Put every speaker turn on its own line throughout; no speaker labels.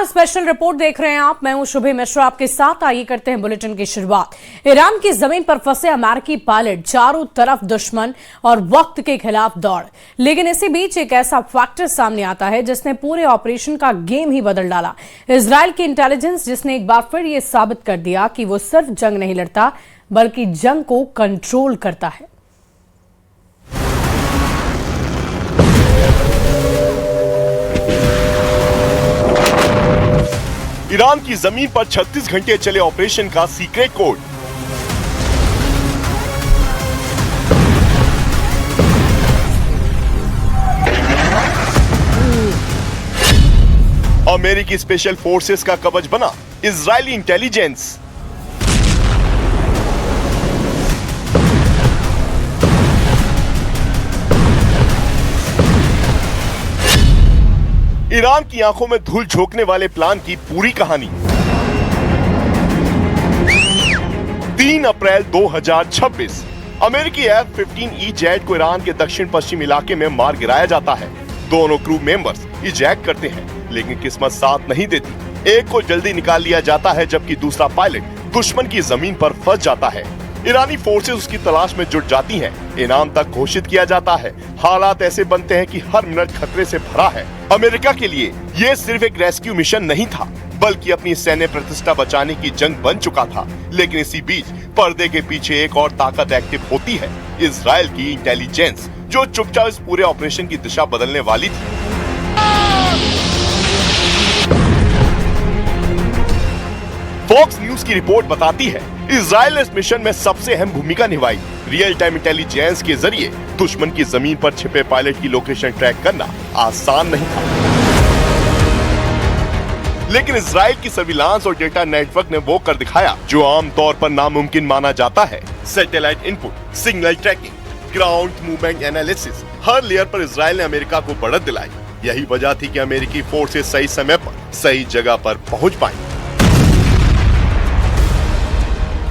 नमस्कार, special report देख रहे हैं आप। मैं हूं शुभी मिश्रा आपके साथ। आइए करते हैं बुलेटिन की शुरुआत। ईरान की जमीन पर फंसे अमेरिकी पायलट, चारों तरफ दुश्मन और वक्त के खिलाफ दौड़। लेकिन इसी बीच एक ऐसा फैक्टर सामने आता है जिसने पूरे ऑपरेशन का गेम ही बदल डाला। इजराइल की इंटेलिजेंस, जिसने एक बार फिर यह साबित कर दिया कि वो सिर्फ जंग नहीं लड़ता बल्कि जंग को कंट्रोल करता है।
ईरान की जमीन पर 36 घंटे चले ऑपरेशन का सीक्रेट कोड। अमेरिकी स्पेशल फोर्सेस का कवच बना इजरायली इंटेलिजेंस। ईरान की आंखों में धूल झोंकने वाले प्लान की पूरी कहानी। 3 अप्रैल 2026 अमेरिकी F-15E जेट को ईरान के दक्षिण पश्चिम इलाके में मार गिराया जाता है। दोनों क्रू मेंबर्स इजैक्ट करते हैं, लेकिन किस्मत साथ नहीं देती। एक को जल्दी निकाल लिया जाता है, जबकि दूसरा पायलट दुश्मन की जमीन पर फंस जाता है। ईरानी फोर्सेस उसकी तलाश में जुट जाती हैं। इनाम तक घोषित किया जाता है। हालात ऐसे बनते हैं कि हर मिनट खतरे से भरा है। अमेरिका के लिए ये सिर्फ एक रेस्क्यू मिशन नहीं था, बल्कि अपनी सैन्य प्रतिष्ठा बचाने की जंग बन चुका था। लेकिन इसी बीच पर्दे के पीछे एक और ताकत एक्टिव होती है, इजराइल की इंटेलिजेंस, जो चुपचाप इस पूरे ऑपरेशन की दिशा बदलने वाली थी। फॉक्स न्यूज की रिपोर्ट बताती है, इजराइल ने इस मिशन में सबसे अहम भूमिका निभाई। रियल टाइम इंटेलिजेंस के जरिए दुश्मन की जमीन पर छिपे पायलट की लोकेशन ट्रैक करना आसान नहीं था। लेकिन इजराइल की सर्विलांस और डेटा नेटवर्क ने वो कर दिखाया जो आमतौर पर नामुमकिन माना जाता है। Satellite input, signal tracking, ground movement analysis, हर लेयर पर इजराइल ने अमेरिका को बढ़त दिलाई। यही वजह थी कि अमेरिकी फोर्सेस सही समय पर सही जगह पर पहुंच पाई।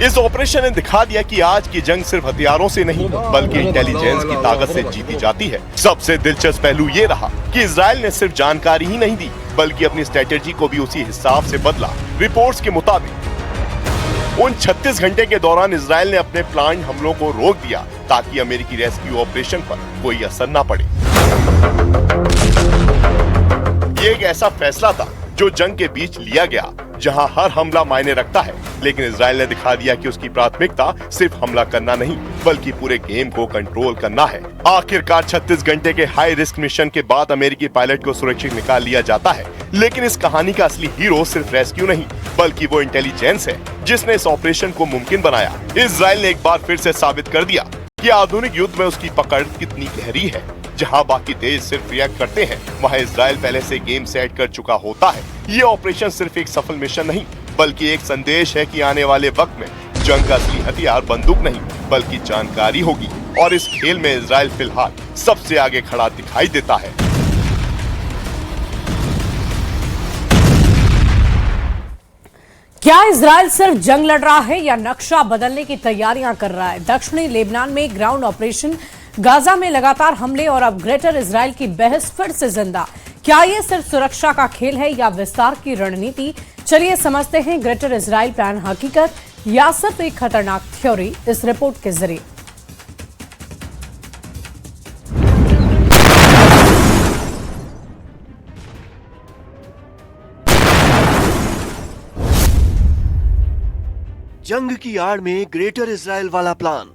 इस ऑपरेशन ने दिखा दिया कि आज की जंग सिर्फ हथियारों से नहीं, बल्कि इंटेलिजेंस की ताकत से जीती जाती है। सबसे दिलचस्प पहलू ये रहा कि इजराइल ने सिर्फ जानकारी ही नहीं दी, बल्कि अपनी स्ट्रेटेजी को भी उसी हिसाब से बदला। रिपोर्ट्स के मुताबिक उन 36 घंटे के दौरान इजराइल ने अपने प्लान हमलों को रोक दिया, ताकि अमेरिकी रेस्क्यू ऑपरेशन पर कोई असर न पड़े। ये एक ऐसा फैसला था जो जंग के बीच लिया गया, जहां हर हमला मायने रखता है। लेकिन इजराइल ने दिखा दिया कि उसकी प्राथमिकता सिर्फ हमला करना नहीं, बल्कि पूरे गेम को कंट्रोल करना है। आखिरकार 36 घंटे के हाई रिस्क मिशन के बाद अमेरिकी पायलट को सुरक्षित निकाल लिया जाता है। लेकिन इस कहानी का असली हीरो सिर्फ रेस्क्यू नहीं, बल्कि वो इंटेलिजेंस है जिसने इस ऑपरेशन को मुमकिन बनाया। इजराइल ने एक बार फिर से साबित कर दिया कि आधुनिक युद्ध में उसकी पकड़ कितनी गहरी है। जहां बाकी देश सिर्फ रिएक्ट करते हैं, वहां इजराइल पहले से गेम सेट कर चुका होता है। ये ऑपरेशन सिर्फ एक सफल मिशन नहीं, बल्कि एक संदेश है कि आने वाले वक्त में जंग का असली हथियार बंदूक नहीं, बल्कि जानकारी होगी। और इस खेल में इजराइल फिलहाल सबसे आगे खड़ा दिखाई देता है।
क्या इजराइल सिर्फ जंग लड़ रहा है या नक्शा बदलने की तैयारियां कर रहा है? दक्षिणी लेबनान में ग्राउंड ऑपरेशन, गाजा में लगातार हमले और अब ग्रेटर इजराइल की बहस फिर से जिंदा। क्या ये सिर्फ सुरक्षा का खेल है या विस्तार की रणनीति? चलिए समझते हैं ग्रेटर इजराइल प्लान हकीकत या सिर्फ एक खतरनाक थ्योरी, इस रिपोर्ट के जरिए।
जंग की आड़ में ग्रेटर इजराइल वाला प्लान।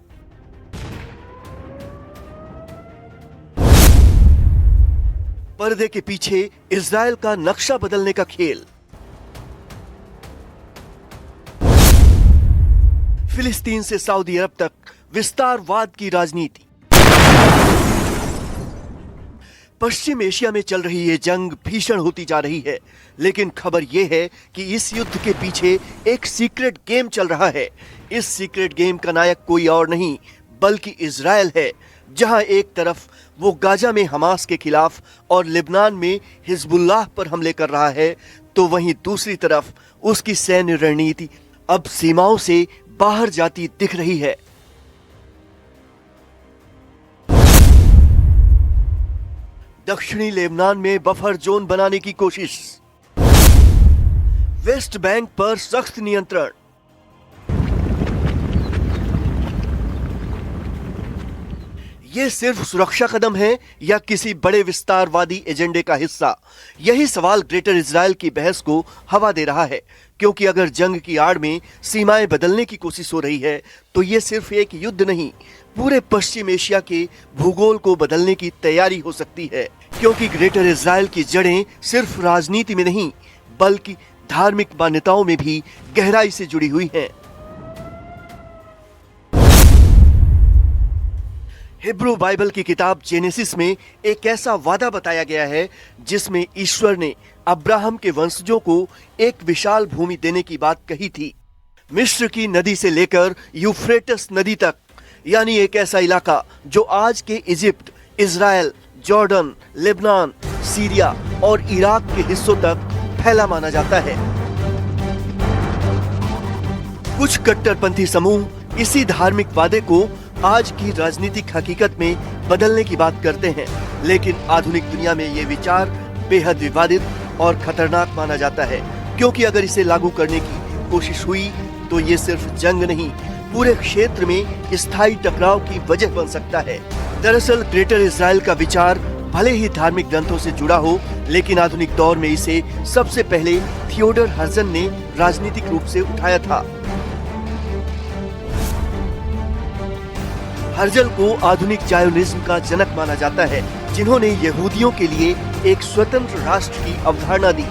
पर्दे के पीछे इजराइल का नक्शा बदलने का खेल। फिलिस्तीन से सऊदी अरब तक विस्तारवाद की राजनीति। पश्चिम एशिया में चल रही ये जंग भीषण होती जा रही है, लेकिन खबर यह है कि इस युद्ध के पीछे एक सीक्रेट गेम चल रहा है। इस सीक्रेट गेम का नायक कोई और नहीं बल्कि इजराइल है, जहां एक तरफ वो गाजा में हमास के खिलाफ और लेबनान में हिजबुल्लाह पर हमले कर रहा है, तो वहीं दूसरी तरफ उसकी सैन्य रणनीति अब सीमाओं से बाहर जाती दिख रही है। दक्षिणी लेबनान में बफर जोन बनाने की कोशिश। वेस्ट बैंक पर सख्त नियंत्रण। ये सिर्फ सुरक्षा कदम है या किसी बड़े विस्तारवादी एजेंडे का हिस्सा? यही सवाल ग्रेटर इजराइल की बहस को हवा दे रहा है, क्योंकि अगर जंग की आड़ में सीमाएं बदलने की कोशिश हो रही है तो ये सिर्फ एक युद्ध नहीं, पूरे पश्चिम एशिया के भूगोल को बदलने की तैयारी हो सकती है। क्योंकि ग्रेटर इजराइल की जड़ें सिर्फ राजनीति में नहीं बल्कि धार्मिक मान्यताओं में भी गहराई से जुड़ी हुई हैं। हिब्रू बाइबल की किताब जेनेसिस में एक ऐसा वादा बताया गया है जिसमें ईश्वर ने अब्राहम के वंशजों को एक विशाल भूमि देने की बात कही थी। मिस्र की नदी से लेकर यूफ्रेटस नदी तक, यानी एक ऐसा इलाका जो आज के Egypt, Israel, Jordan, Lebanon, Syria और इराक के हिस्सों तक फैला माना जाता है। कुछ कट्टरपंथी समूह इसी धार्मिक वादे को आज की राजनीतिक हकीकत में बदलने की बात करते हैं, लेकिन आधुनिक दुनिया में ये विचार बेहद विवादित और खतरनाक माना जाता है, क्योंकि अगर इसे लागू करने की कोशिश हुई तो ये सिर्फ जंग नहीं, पूरे क्षेत्र में स्थायी टकराव की वजह बन सकता है। दरअसल ग्रेटर इजराइल का विचार भले ही धार्मिक ग्रंथों से जुड़ा हो, लेकिन आधुनिक दौर में इसे सबसे पहले थियोडर हर्जन ने राजनीतिक रूप से उठाया था। हर्जल को आधुनिक जायोनिज्म का जनक माना जाता है, जिन्होंने यहूदियों के लिए एक स्वतंत्र राष्ट्र की अवधारणा दी।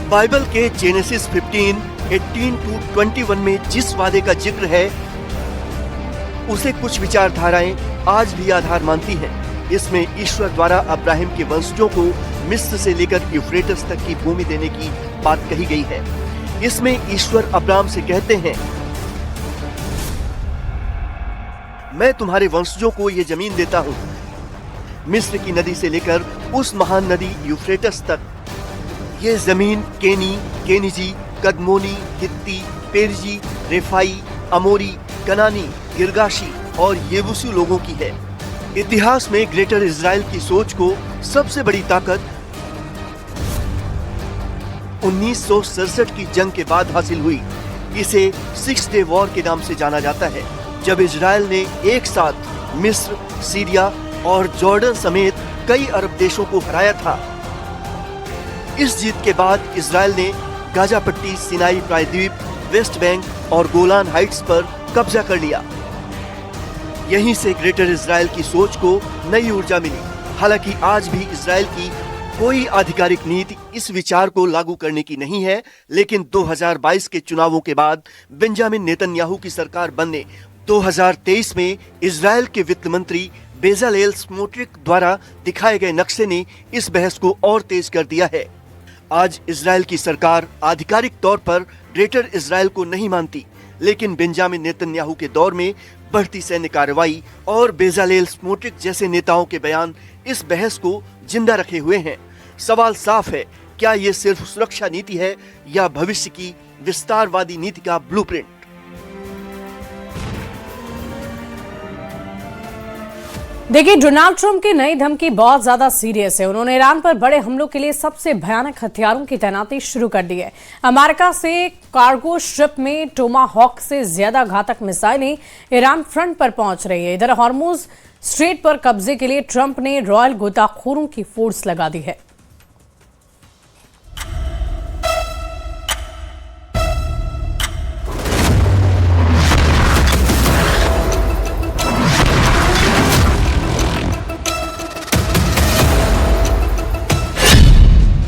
बाइबल के जेनेसिस 15:18-21 में जिस वादे का जिक्र है उसे कुछ विचारधाराएं आज भी आधार मानती हैं। इसमें ईश्वर द्वारा अब्राहम के वंशजों को मिस्र से लेकर यूफ्रेटस तक की भूमि देने की बात कही गई है। इसमें ईश्वर अब्राहम से कहते हैं, मैं तुम्हारे वंशजों को ये जमीन देता हूँ, मिस्र की नदी से लेकर उस महान नदी यूफ्रेटस तक। ये जमीन केनी, केनिजी, कदमोनी, हित्ती, पेरिजी, रेफाई, अमोरी, कनानी, गिरगाशी और येबूसी लोगों की है। इतिहास में ग्रेटर इजराइल की सोच को सबसे बड़ी ताकत 1967 की जंग के बाद हासिल हुई। इसे 6 डे वॉर के नाम से जाना जाता है, जब इजराइल ने एक साथ मिस्र, सीरिया और जॉर्डन समेत कई अरब देशों को हराया था। इस जीत के बाद इजराइल ने गाजा पट्टी, सिनाई प्रायद्वीप, वेस्ट बैंक और गोलान हाइट्स पर कब्जा कर लिया। यहीं से ग्रेटर इजराइल की सोच को नई ऊर्जा मिली। हालांकि आज भी इजराइल की कोई आधिकारिक नीति इस विचार को लागू करने की नहीं है, लेकिन 2022 के चुनावों के बाद बेंजामिन नेतन्याहू की सरकार बनने 2023 में इजराइल के वित्त मंत्री बेजालेल स्मोट्रिक द्वारा दिखाए गए नक्शे ने इस बहस को और तेज कर दिया है। आज इजराइल की सरकार आधिकारिक तौर पर ग्रेटर इजराइल को नहीं मानती, लेकिन बेंजामिन नेतन्याहू के दौर में बढ़ती सैन्य कार्रवाई और बेजालेल स्मोट्रिक जैसे नेताओं के बयान इस बहस को जिंदा रखे हुए हैं। सवाल साफ है, क्या ये सिर्फ सुरक्षा नीति है या भविष्य की विस्तारवादी नीति का ब्लूप्रिंट?
देखिए, डोनाल्ड ट्रंप की नई धमकी बहुत ज्यादा सीरियस है। उन्होंने ईरान पर बड़े हमलों के लिए सबसे भयानक हथियारों की तैनाती शुरू कर दी है। अमेरिका से कार्गो शिप में टोमाहॉक से ज्यादा घातक मिसाइलें ईरान फ्रंट पर पहुंच रही है। इधर हॉर्मुज स्ट्रेट पर कब्जे के लिए ट्रंप ने रॉयल गोताखोरों की फोर्स लगा दी है।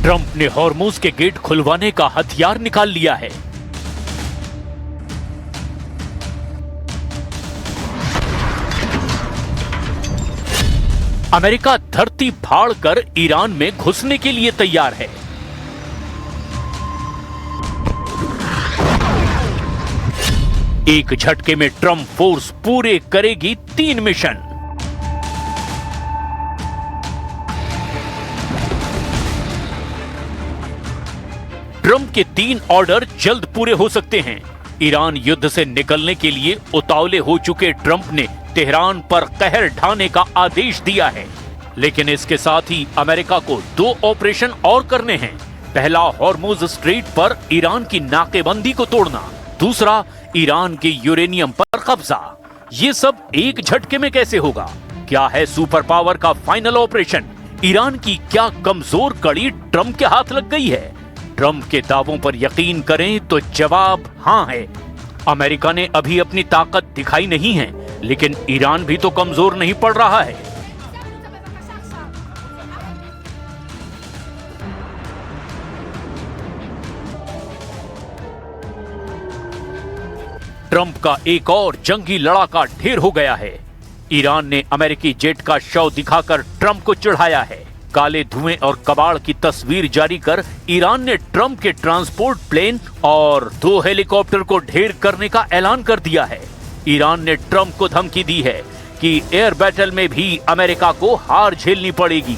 ट्रंप ने हॉर्मुज के गेट खुलवाने का हथियार निकाल लिया है। अमेरिका धरती फाड़कर ईरान में घुसने के लिए तैयार है। एक झटके में ट्रंप फोर्स पूरे करेगी 3 मिशन। ट्रंप के 3 ऑर्डर जल्द पूरे हो सकते हैं। ईरान युद्ध से निकलने के लिए उतावले हो चुके ट्रंप ने तेहरान पर कहर ढाने का आदेश दिया है, लेकिन इसके साथ ही अमेरिका को 2 ऑपरेशन और करने हैं। पहला हॉर्मुज स्ट्रेट पर ईरान की नाकेबंदी को तोड़ना, दूसरा ईरान के यूरेनियम पर कब्जा। ये सब एक झटके में कैसे होगा? क्या है सुपर पावर का फाइनल ऑपरेशन? ईरान की क्या कमजोर कड़ी ट्रंप के हाथ लग गई है? ट्रंप के दावों पर यकीन करें तो जवाब हां है। अमेरिका ने अभी अपनी ताकत दिखाई नहीं है, लेकिन ईरान भी तो कमजोर नहीं पड़ रहा है। ट्रंप का एक और जंगी लड़ाका ढेर हो गया है। ईरान ने अमेरिकी जेट का शव दिखाकर ट्रंप को चिढ़ाया है। काले धुएं और कबाड़ की तस्वीर जारी कर ईरान ने ट्रंप के ट्रांसपोर्ट प्लेन और 2 हेलीकॉप्टर को ढेर करने का ऐलान कर दिया है। ईरान ने ट्रंप को धमकी दी है कि एयर बैटल में भी अमेरिका को हार झेलनी पड़ेगी।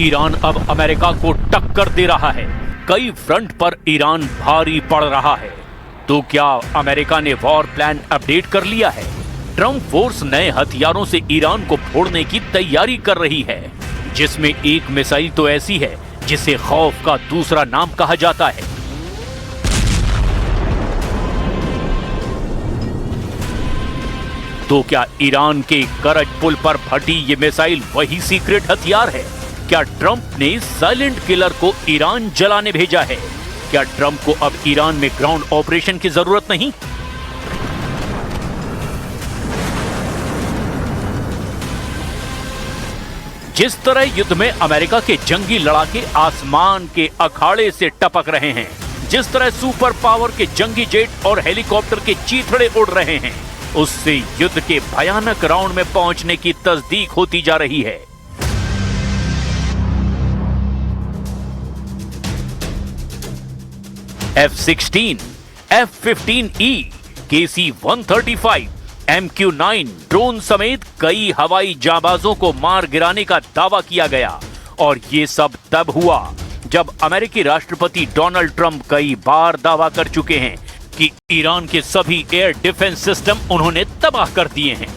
ईरान अब अमेरिका को टक्कर दे रहा है। कई फ्रंट पर ईरान भारी पड़ रहा है। तो क्या अमेरिका ने वॉर प्लान अपडेट कर लिया है? ट्रंप फोर्स नए हथियारों से ईरान को फोड़ने की तैयारी कर रही है, जिसमें एक मिसाइल तो ऐसी है जिसे खौफ का दूसरा नाम कहा जाता है। तो क्या ईरान के करज पुल पर फटी ये मिसाइल वही सीक्रेट हथियार है? क्या ट्रंप ने साइलेंट किलर को ईरान जलाने भेजा है? क्या ट्रंप को अब ईरान में ग्राउंड ऑपरेशन की जरूरत नहीं? जिस तरह युद्ध में अमेरिका के जंगी लड़ाके आसमान के अखाड़े से टपक रहे हैं, जिस तरह सुपर पावर के जंगी जेट और हेलीकॉप्टर के चीथड़े उड़ रहे हैं, उससे युद्ध के भयानक राउंड में पहुंचने की तस्दीक होती जा रही है। F-16, F-15E, KC-135, MQ-9 drone समेत कई हवाई जाबाजों को मार गिराने का दावा किया गया। और ये सब तब हुआ जब अमेरिकी राष्ट्रपति डोनाल्ड ट्रंप कई बार दावा कर चुके हैं कि ईरान के सभी एयर डिफेंस सिस्टम उन्होंने तबाह कर दिए हैं।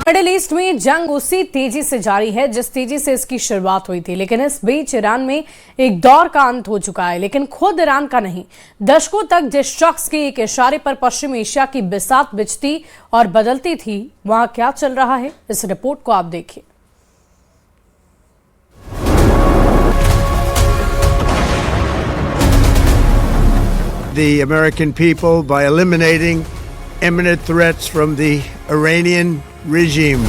मिडिल ईस्ट में जंग उसी तेजी से जारी है जिस तेजी से इसकी शुरुआत हुई थी, लेकिन इस बीच ईरान में एक दौर का अंत हो चुका है, लेकिन खुद ईरान का नहीं। दशकों तक जिस शख्स के एक इशारे पर पश्चिम एशिया की बिसात बिछती और बदलती थी, वहां क्या चल रहा है, इस रिपोर्ट को आप देखिए।
The American people by eliminating imminent threats from the Iranian regime.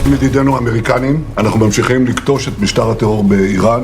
ידידינו האמריקנים, אנחנו ממשיכים לקטוש את משטר הטרור באיראן.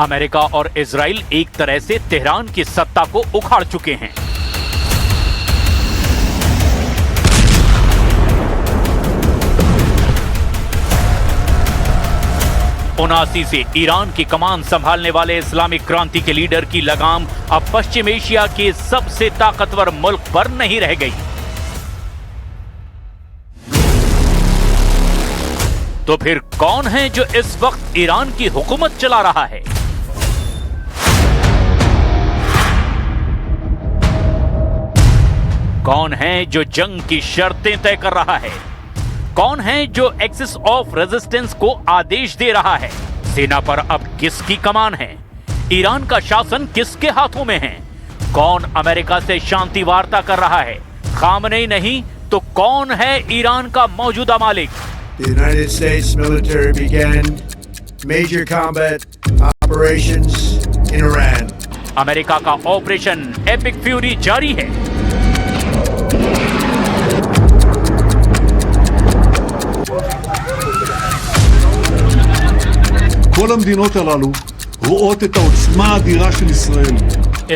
America और इजराइल एक तरह से तेहरान की सत्ता को उखाड़ चुके हैं। उनासी से ईरान की कमान संभालने वाले इस्लामिक क्रांति के लीडर की लगाम अब पश्चिम एशिया के सबसे ताकतवर मुल्क पर नहीं रह गई। तो फिर कौन है जो इस वक्त ईरान की हुकूमत चला रहा है? कौन है जो जंग की शर्तें तय कर रहा है? कौन है जो एक्सिस ऑफ रेजिस्टेंस को आदेश दे रहा है? सेना पर अब किसकी कमान है? ईरान का शासन किसके हाथों में है? कौन अमेरिका से शांति वार्ता कर रहा है? खामनेई नहीं तो कौन है ईरान का मौजूदा मालिक?
The United States military began major combat operations in Iran.
America का ऑपरेशन एपिक फ्यूरी जारी है।
כל המדינות הללו רואות את העוצמה האדירה של ישראל.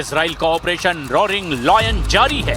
इजराइल का ऑपरेशन रोरिंग लॉयन जारी है।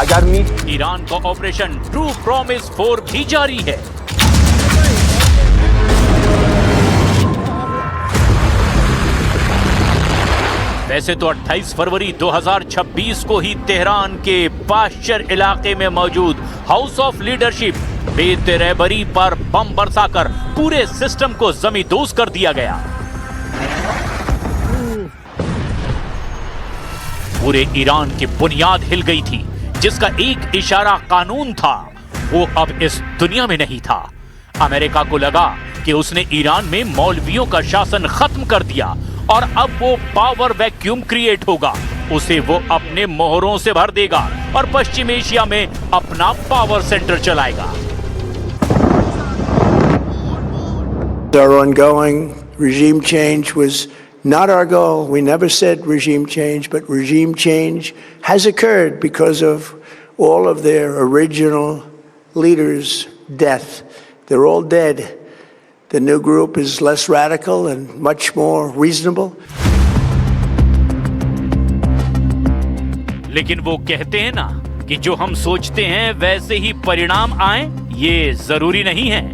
अगर मी
ईरान का ऑपरेशन ट्रू प्रॉमिस 4 भी जारी है। वैसे तो 28 फरवरी 2026 को ही तेहरान के पाश्चर इलाके में मौजूद हाउस ऑफ लीडरशिप बेतरहबरी पर बम बरसाकर पूरे सिस्टम को जमींदोज कर दिया गया। पूरे ईरान की बुनियाद हिल गई थी, जिसका एक इशारा कानून था, वो अब इस दुनिया में नहीं था। अमेरिका को लगा कि उसने ईरान में मौलवियों का शासन खत्म कर दिया और अब वो पावर वैक्यूम क्रिएट होगा, उसे वो अपने मोहरों से भर देगा और पश्चिम एशिया में अपना पावर सेंटर चलाएगा।
Our ongoing regime change was not our goal. We never said regime change, but regime change has occurred because of all of their original leaders' death. They're all dead. The new group is less radical and much more reasonable.
लेकिन वो कहते हैं ना कि जो हम सोचते हैं वैसे ही परिणाम आए, ये जरूरी नहीं है।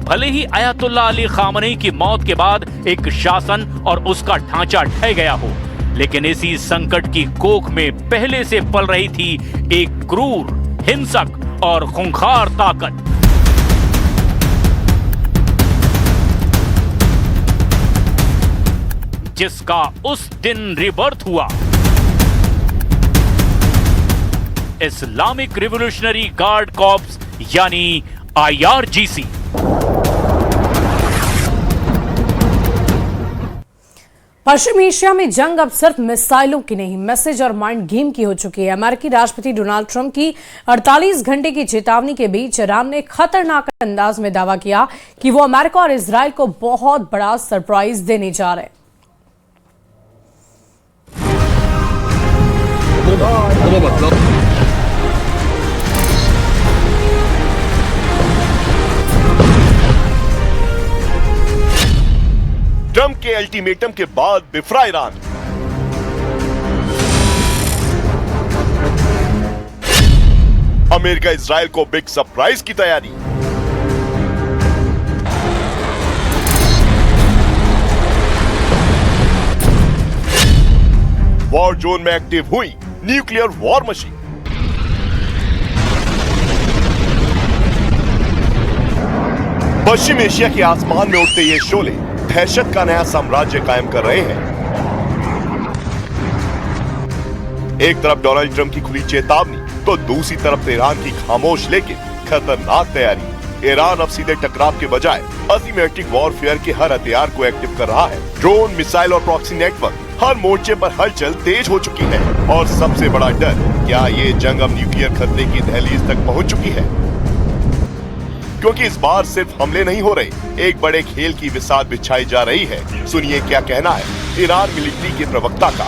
भले ही अयातुल्लाह अली खामनेई की मौत के बाद एक शासन और उसका ढांचा ढह गया हो, लेकिन इसी संकट की कोख में पहले से पल रही थी एक क्रूर, हिंसक और खूंखार ताकत, जिसका उस दिन रिबर्थ हुआ। इस्लामिक रिवोल्यूशनरी गार्ड कॉर्प्स यानी IRGC।
पश्चिम एशिया में जंग अब सिर्फ मिसाइलों की नहीं, मैसेज और माइंड गेम की हो चुकी है। अमेरिकी राष्ट्रपति डोनाल्ड ट्रंप की 48 घंटे की चेतावनी के बीच ईरान ने खतरनाक अंदाज में दावा किया कि वो अमेरिका और इजराइल को बहुत बड़ा सरप्राइज देने जा रहे हैं।
ट्रंप के अल्टीमेटम के बाद बिफरा ईरान। अमेरिका इजराइल को बिग सरप्राइज की तैयारी। वॉर जोन में एक्टिव हुई न्यूक्लियर वॉर मशीन। पश्चिम एशिया के आसमान में उड़ते ये शोले दहशत का नया साम्राज्य कायम कर रहे हैं। एक तरफ डोनाल्ड ट्रंप की खुली चेतावनी, तो दूसरी तरफ ईरान की खामोश लेकिन खतरनाक तैयारी। ईरान अब सीधे टकराव के बजाय असिमेट्रिक वॉरफेयर के हर हथियार को एक्टिव कर रहा है। ड्रोन, मिसाइल और प्रॉक्सी नेटवर्क, हर मोर्चे पर हलचल तेज हो चुकी है। और सबसे बड़ा डर, क्या ये जंग अब न्यूक्लियर खतरे की दहलीज तक पहुंच चुकी है? क्योंकि इस बार सिर्फ हमले नहीं हो रहे, एक बड़े खेल की बिसात बिछाई जा रही है। सुनिए क्या कहना है ईरान मिलिट्री के प्रवक्ता का।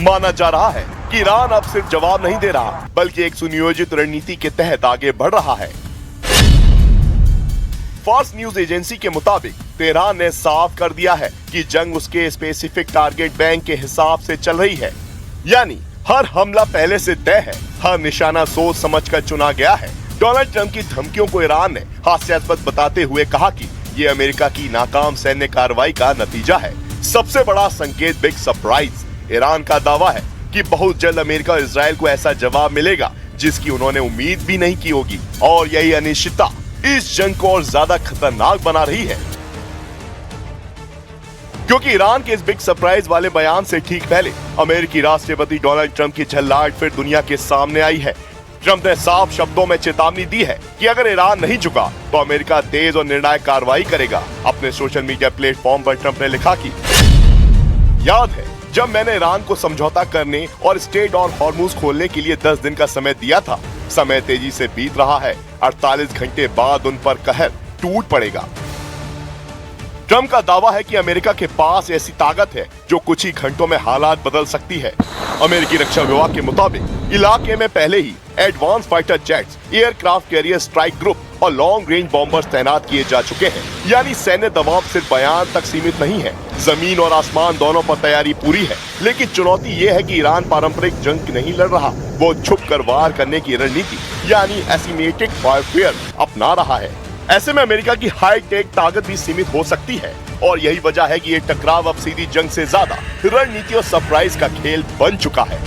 माना जा रहा है कि ईरान अब सिर्फ जवाब नहीं दे रहा, बल्कि एक सुनियोजित रणनीति के तहत आगे बढ़ रहा है। फॉक्स न्यूज एजेंसी के मुताबिक तेहरान ने साफ कर दिया है कि जंग उसके स्पेसिफिक टारगेट बैंक के हिसाब से चल रही है। यानी हर हमला पहले से तय है, हर निशाना सोच समझ कर चुना गया है। डोनाल्ड ट्रंप की धमकियों को ईरान ने हास्यास्पद बताते हुए कहा कि ये अमेरिका की नाकाम सैन्य कार्रवाई का नतीजा है। सबसे बड़ा संकेत बिग सरप्राइज। ईरान का दावा है कि बहुत जल्द अमेरिका और इजराइल को ऐसा जवाब मिलेगा जिसकी उन्होंने उम्मीद भी नहीं की होगी। और यही अनिश्चितता इस जंग को और ज्यादा खतरनाक बना रही है, क्योंकि ईरान के इस बिग सरप्राइज वाले बयान से ठीक पहले अमेरिकी राष्ट्रपति डोनाल्ड ट्रंप की झल्लाहट फिर दुनिया के सामने आई है। ट्रंप ने साफ शब्दों में चेतावनी दी है कि अगर ईरान नहीं झुका तो अमेरिका तेज और निर्णायक कार्रवाई करेगा। अपने सोशल मीडिया प्लेटफॉर्म पर ट्रंप ने लिखा कि याद है जब मैंने ईरान को समझौता करने और स्ट्रेट और हॉर्मुज खोलने के लिए 10 दिन का समय दिया था। समय तेजी से बीत रहा है। 48 घंटे बाद उन पर कहर टूट पड़ेगा। ट्रंप का दावा है कि अमेरिका के पास ऐसी ताकत है जो कुछ ही घंटों में हालात बदल सकती है। अमेरिकी रक्षा विभाग के मुताबिक इलाके में पहले ही advance fighter jets, aircraft carrier strike group और लॉन्ग रेंज बॉम्बर्स तैनात किए जा चुके हैं। यानी सैन्य दबाव सिर्फ बयान तक सीमित नहीं है, जमीन और आसमान दोनों पर तैयारी पूरी है। लेकिन चुनौती ये है कि ईरान पारंपरिक जंग नहीं लड़ रहा, वो छुपकर वार करने की रणनीति यानी एसिमेट्रिक वॉरफेयर अपना रहा है। ऐसे में अमेरिका की हाई टेक ताकत भी सीमित हो सकती है और यही वजह है कि ये टकराव अब सीधी जंग से ज्यादा रणनीति और सरप्राइज का खेल बन चुका है।